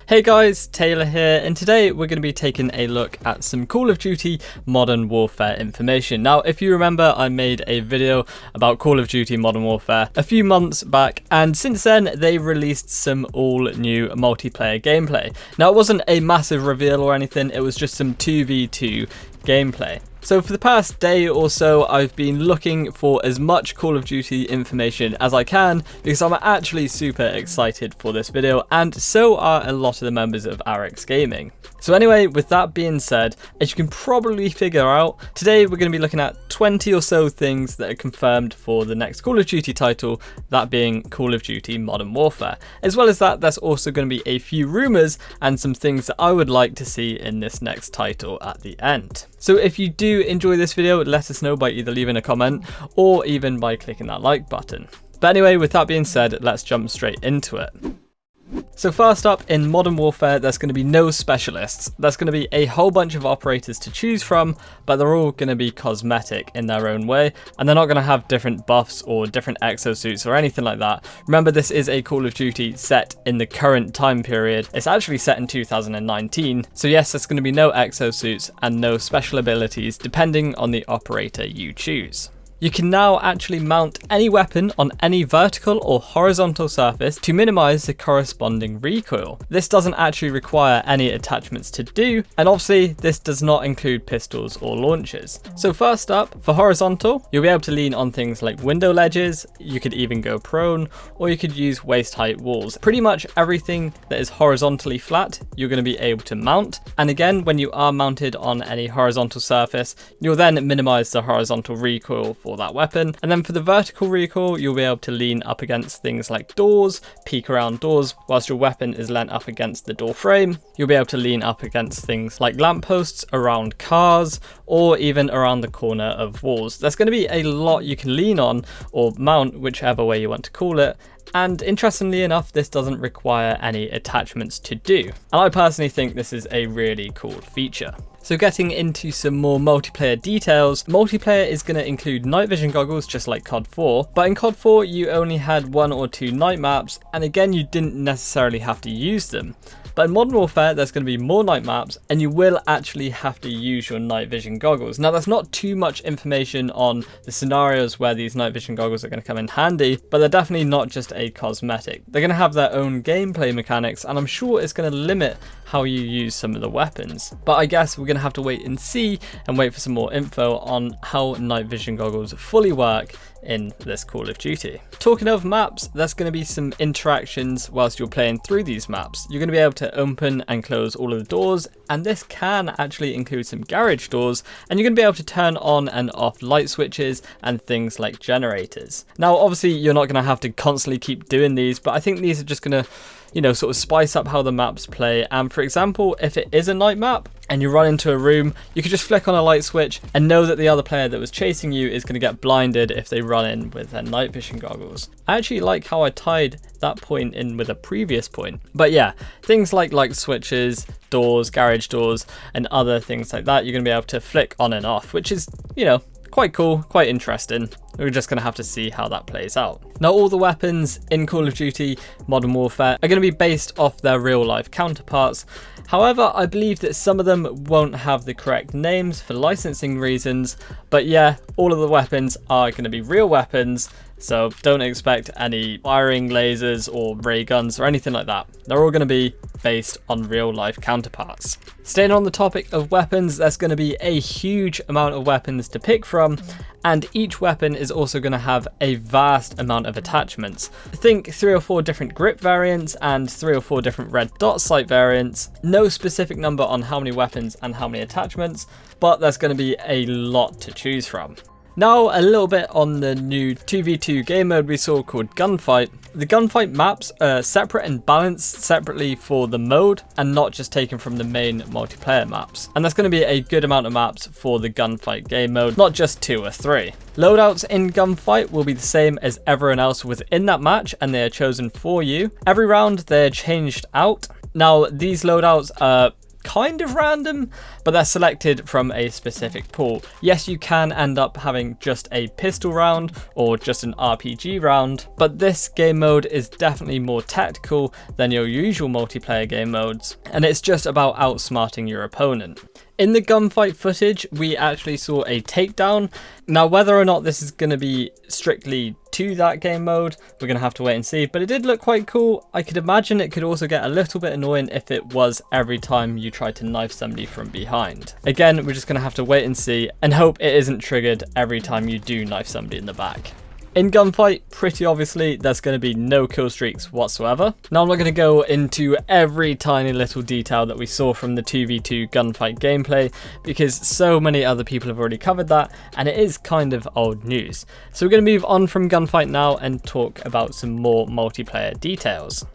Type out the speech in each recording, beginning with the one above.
Hey guys, Taylor here, and today we're going to be taking a look at some Call of Duty Modern Warfare information. Now, if you remember, I made a video about Call of Duty Modern Warfare a few months back, and since then they released some all new multiplayer gameplay. Now, it wasn't a massive reveal or anything, it was just some 2v2 gameplay. So for the past day or so, I've been looking for as much Call of Duty information as I can because I'm actually super excited for this video, and so are a lot of the members of Arekkz Gaming. So anyway, with that being said, as you can probably figure out, today we're going to be looking at 20 or so things that are confirmed for the next Call of Duty title, that being Call of Duty Modern Warfare. As well as that, there's also going to be a few rumours and some things that I would like to see in this next title at the end. So if you do enjoy this video, let us know by either leaving a comment or even by clicking that like button. But anyway, with that being said, let's jump straight into it. So first up, in Modern Warfare, there's going to be no specialists. There's going to be a whole bunch of operators to choose from, but they're all going to be cosmetic in their own way, and they're not going to have different buffs or different exosuits or anything like that. Remember, this is a Call of Duty set in the current time period. It's actually set in 2019, so yes, there's going to be no exosuits and no special abilities depending on the operator you choose. You can now actually mount any weapon on any vertical or horizontal surface to minimize the corresponding recoil. This doesn't actually require any attachments to do, and obviously this does not include pistols or launchers. So first up, for horizontal, you'll be able to lean on things like window ledges, you could even go prone, or you could use waist height walls. Pretty much everything that is horizontally flat, you're going to be able to mount. And again, when you are mounted on any horizontal surface, you'll then minimize the horizontal recoil for that weapon. And then for the vertical recoil, you'll be able to lean up against things like doors, peek around doors whilst your weapon is leant up against the door frame. You'll be able to lean up against things like lampposts, around cars, or even around the corner of walls. There's going to be a lot you can lean on or mount, whichever way you want to call it. And interestingly enough, this doesn't require any attachments to do. And I personally think this is a really cool feature. So getting into some more multiplayer details, multiplayer is going to include night vision goggles just like COD 4, but in COD 4 you only had 1 or 2 night maps, and again you didn't necessarily have to use them. But in Modern Warfare, there's going to be more night maps, and you will actually have to use your night vision goggles. Now, there's not too much information on the scenarios where these night vision goggles are going to come in handy, but they're definitely not just a cosmetic. They're going to have their own gameplay mechanics, and I'm sure it's going to limit how you use some of the weapons. But I guess we're going to have to wait and see and wait for some more info on how night vision goggles fully work in this Call of Duty. Talking of maps, there's going to be some interactions whilst you're playing through these maps. You're going to be able to open and close all of the doors, and this can actually include some garage doors, and you're going to be able to turn on and off light switches and things like generators. Now, obviously, you're not going to have to constantly keep doing these, but I think these are just going to, sort of spice up how the maps play. And for example, if it is a night map and you run into a room, you could just flick on a light switch and know that the other player that was chasing you is going to get blinded if they run in with their night vision goggles. I actually like how I tied that point in with a previous point. But yeah, things like light switches, doors, garage doors, and other things like that, you're going to be able to flick on and off, which is, quite cool, quite interesting. We're just going to have to see how that plays out. Now, all the weapons in Call of Duty Modern Warfare are going to be based off their real life counterparts. However, I believe that some of them won't have the correct names for licensing reasons, but yeah, all of the weapons are going to be real weapons, so don't expect any firing lasers or ray guns or anything like that. They're all going to be based on real life counterparts. Staying on the topic of weapons, there's going to be a huge amount of weapons to pick from, and each weapon is also going to have a vast amount of attachments. Think 3 or 4 different grip variants and 3 or 4 different red dot sight variants. No specific number on how many weapons and how many attachments, but there's going to be a lot to choose from. Now, a little bit on the new 2v2 game mode we saw called Gunfight. The Gunfight maps are separate and balanced separately for the mode and not just taken from the main multiplayer maps. And there's going to be a good amount of maps for the Gunfight game mode, not just 2 or 3. Loadouts in Gunfight will be the same as everyone else within that match, and they are chosen for you. Every round they're changed out. Now, these loadouts are kind of random, but they're selected from a specific pool. Yes, you can end up having just a pistol round or just an RPG round, but this game mode is definitely more tactical than your usual multiplayer game modes, and it's just about outsmarting your opponent. In the gunfight footage, we actually saw a takedown. Now, whether or not this is going to be strictly to that game mode, we're going to have to wait and see, but it did look quite cool. I could imagine it could also get a little bit annoying if it was every time you tried to knife somebody from behind. Again, we're just going to have to wait and see and hope it isn't triggered every time you do knife somebody in the back. In Gunfight, pretty obviously, there's going to be no kill streaks whatsoever. Now, I'm not going to go into every tiny little detail that we saw from the 2v2 Gunfight gameplay, because so many other people have already covered that, and it is kind of old news. So we're going to move on from Gunfight now and talk about some more multiplayer details.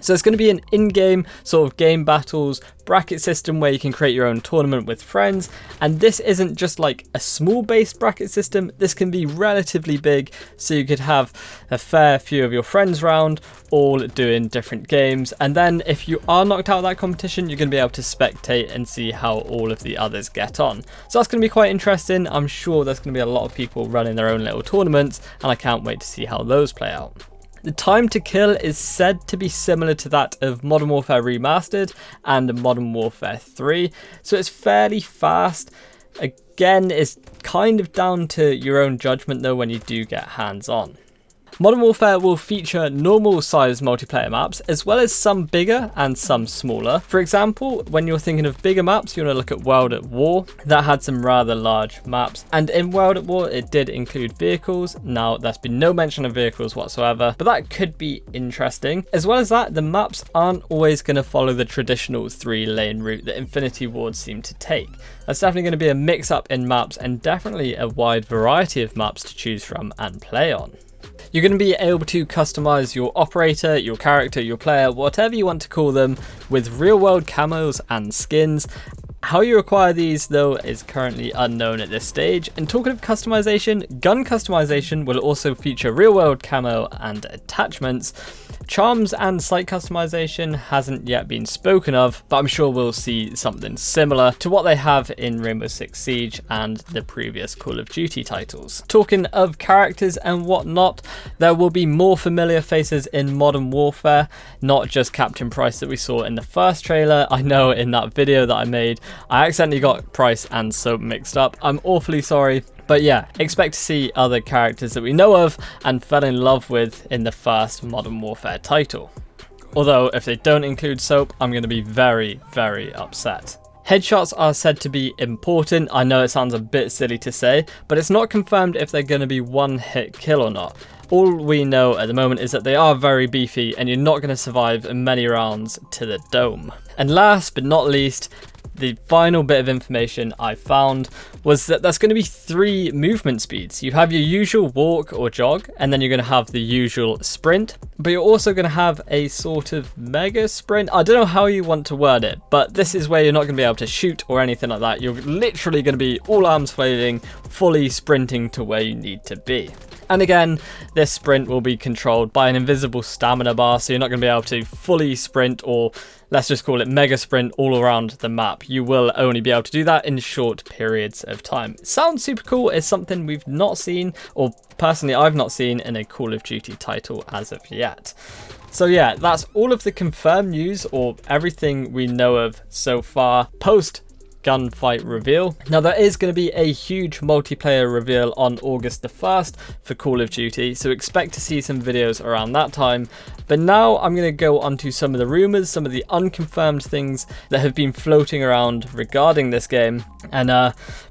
So it's going to be an in-game sort of game battles bracket system where you can create your own tournament with friends, and this isn't just like a small base bracket system. This can be relatively big, so you could have a fair few of your friends round all doing different games, and then if you are knocked out of that competition, you're going to be able to spectate and see how all of the others get on. So that's going to be quite interesting. I'm sure there's going to be a lot of people running their own little tournaments, and I can't wait to see how those play out. The time to kill is said to be similar to that of Modern Warfare Remastered and Modern Warfare 3, so it's fairly fast. Again, it's kind of down to your own judgment though when you do get hands on. Modern Warfare will feature normal sized multiplayer maps, as well as some bigger and some smaller. For example, when you're thinking of bigger maps, you want to look at World at War. That had some rather large maps, and in World at War it did include vehicles. Now, there's been no mention of vehicles whatsoever, but that could be interesting. As well as that, the maps aren't always going to follow the traditional 3-lane route that Infinity Wards seem to take. That's definitely going to be a mix up in maps, and definitely a wide variety of maps to choose from and play on. You're going to be able to customize your operator, your character, your player, whatever you want to call them, with real world camos and skins. How you acquire these though is currently unknown at this stage. And talking of customization, gun customization will also feature real world camo and attachments. Charms and sight customization hasn't yet been spoken of, but I'm sure we'll see something similar to what they have in Rainbow Six Siege and the previous Call of Duty titles. Talking of characters and whatnot, there will be more familiar faces in Modern Warfare, not just Captain Price that we saw in the first trailer. I know in that video that I made, I accidentally got Price and Soap mixed up. I'm awfully sorry. But yeah, expect to see other characters that we know of and fell in love with in the first Modern Warfare title. Although if they don't include Soap, I'm going to be very, very upset. Headshots are said to be important. I know it sounds a bit silly to say, but it's not confirmed if they're going to be one-hit kill or not. All we know at the moment is that they are very beefy and you're not going to survive many rounds to the dome. And last but not least, the final bit of information I found was that there's going to be 3 movement speeds. You have your usual walk or jog, and then you're going to have the usual sprint, but you're also going to have a sort of mega sprint. I don't know how you want to word it, but this is where you're not going to be able to shoot or anything like that. You're literally going to be all arms flailing, fully sprinting to where you need to be. And again, this sprint will be controlled by an invisible stamina bar, so you're not going to be able to fully sprint, or let's just call it mega sprint, all around the map. You will only be able to do that in short periods of time. It sounds super cool. It's something we've not seen, or personally I've not seen in a Call of Duty title as of yet. So yeah, that's all of the confirmed news, or everything we know of so far post Gunfight reveal. Now there is going to be a huge multiplayer reveal on August the 1st for Call of Duty, so expect to see some videos around that time. But now I'm going to go on to some of the rumours, some of the unconfirmed things that have been floating around regarding this game, and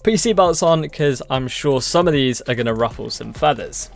put your seatbelts on because I'm sure some of these are going to ruffle some feathers.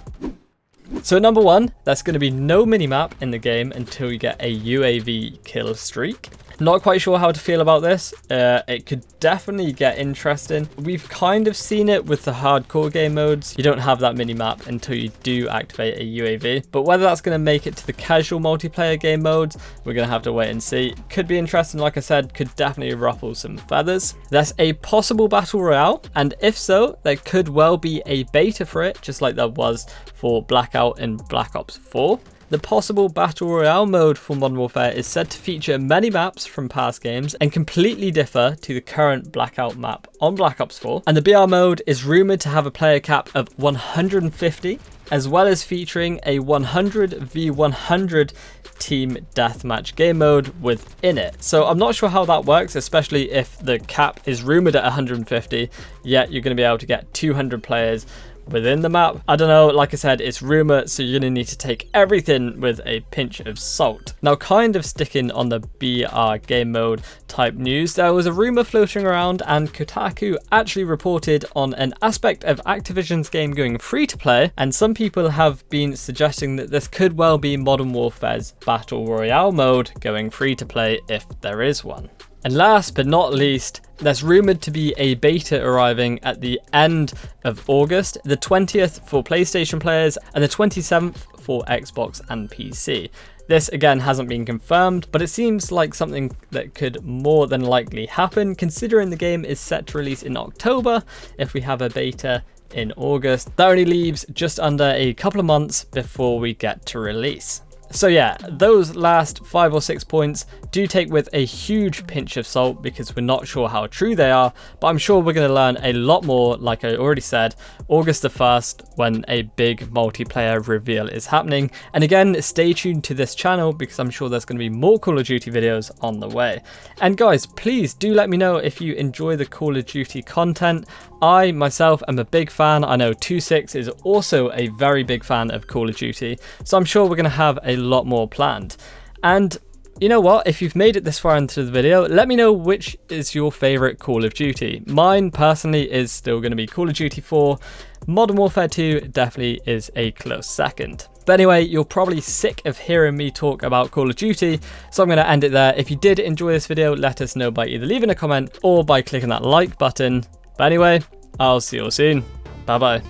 So number 1, there's going to be no minimap in the game until you get a UAV kill streak. Not quite sure how to feel about this. It could definitely get interesting. We've kind of seen it with the hardcore game modes. You don't have that mini-map until you do activate a UAV. But whether that's going to make it to the casual multiplayer game modes, we're going to have to wait and see. Could be interesting, like I said, could definitely ruffle some feathers. There's a possible battle royale, and if so, there could well be a beta for it, just like there was for Blackout in Black Ops 4. The possible Battle Royale mode for Modern Warfare is said to feature many maps from past games and completely differ to the current Blackout map on Black Ops 4. And the BR mode is rumoured to have a player cap of 150, as well as featuring a 100v100 team deathmatch game mode within it. So I'm not sure how that works, especially if the cap is rumoured at 150, yet you're going to be able to get 200 players within the map. I don't know, like I said, it's rumour, so you're going to need to take everything with a pinch of salt. Now, kind of sticking on the BR game mode type news, there was a rumour floating around and Kotaku actually reported on an aspect of Activision's game going free to play, and some people have been suggesting that this could well be Modern Warfare's Battle Royale mode going free to play if there is one. And last but not least, there's rumoured to be a beta arriving at the end of August, the 20th for PlayStation players and the 27th for Xbox and PC. This again hasn't been confirmed, but it seems like something that could more than likely happen, considering the game is set to release in October. If we have a beta in August, that only leaves just under a couple of months before we get to release. So yeah, those last 5 or 6 points do take with a huge pinch of salt because we're not sure how true they are, but I'm sure we're going to learn a lot more, like I already said, August the 1st when a big multiplayer reveal is happening. And again, stay tuned to this channel because I'm sure there's going to be more Call of Duty videos on the way. And guys, please do let me know if you enjoy the Call of Duty content. I myself am a big fan. I know TwoSix is also a very big fan of Call of Duty, so I'm sure we're going to have a lot more planned. And you know what, if you've made it this far into the video, let me know which is your favorite Call of Duty. Mine personally is still going to be Call of Duty 4. Modern Warfare 2 definitely is a close second. But anyway, you're probably sick of hearing me talk about Call of Duty, so I'm going to end it there. If you did enjoy this video, let us know by either leaving a comment or by clicking that like button. But anyway, I'll see you all soon. Bye bye.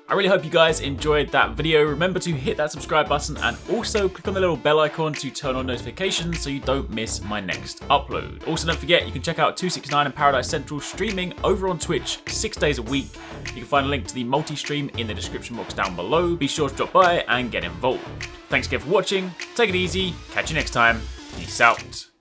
I really hope you guys enjoyed that video. Remember to hit that subscribe button and also click on the little bell icon to turn on notifications so you don't miss my next upload. Also, don't forget, you can check out 269 and Paradise Central streaming over on Twitch 6 days a week. You can find a link to the multi-stream in the description box down below. Be sure to drop by and get involved. Thanks again for watching. Take it easy. Catch you next time. Peace out.